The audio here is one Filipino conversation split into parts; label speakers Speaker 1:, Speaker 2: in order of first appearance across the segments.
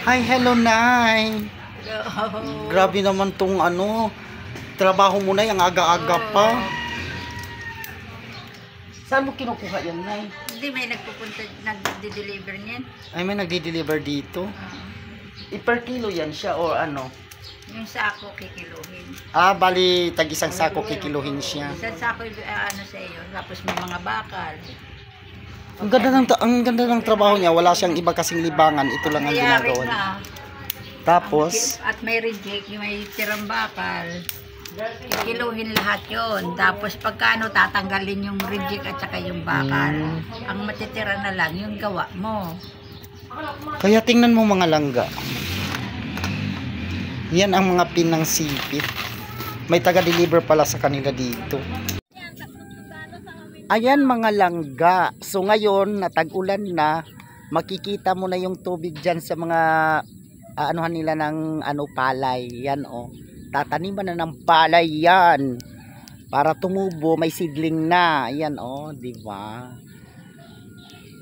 Speaker 1: Hi, hello, Nay.
Speaker 2: Hello.
Speaker 1: Grabe naman tong trabaho mo na yung aga-aga pa. Saan mo kinukuha yan, Nay?
Speaker 2: Hindi may nagpupunta, nagde-deliver niyan.
Speaker 1: Ay, may nagdi-deliver dito. Per kilo yan siya or ano?
Speaker 2: Yung sako kikiluhin.
Speaker 1: Bali, tag isang sako kikiluhin siya.
Speaker 2: Isang sako ano sa iyo, tapos may mga bakal.
Speaker 1: Ang ganda ng trabaho niya. Wala siyang iba kasing libangan. Ito lang ang ginagawa niya. Tapos,
Speaker 2: At may reject, may tirang bakal. Kiluhin lahat yon. Tapos pagkano tatanggalin yung reject at saka yung bakal. Ang matitira na lang yung gawa mo.
Speaker 1: kaya tingnan mo mga langga. Yan ang mga pinang sipit. May taga-deliver pala sa kanila dito. Ayan mga langga. So ngayon, natag-ulan na, makikita mo na yung tubig dyan sa mga anuhan nila ng palay. Yan Tataniman na ng palay yan. Para tumubo, may seedling na. Yan di ba?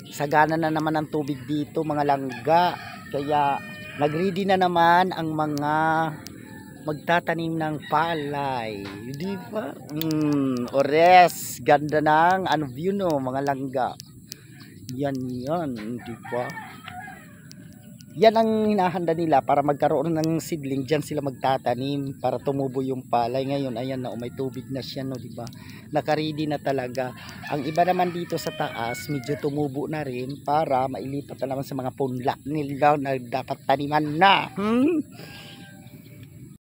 Speaker 1: Sagana na naman ang tubig dito mga langga. Kaya nagready na naman ang mga magtatanim ng palay, di ba? Ores, ganda ng view mga langga. Yan, di ba? Yan ang hinahanda nila para magkaroon ng seedling. Diyan sila magtatanim para tumubo yung palay. Ngayon, ayan na, may tubig na siya, di ba? Nakaready na talaga. Ang iba naman dito sa taas, medyo tumubo na rin para mailipat na naman sa mga punla nila na dapat taniman na.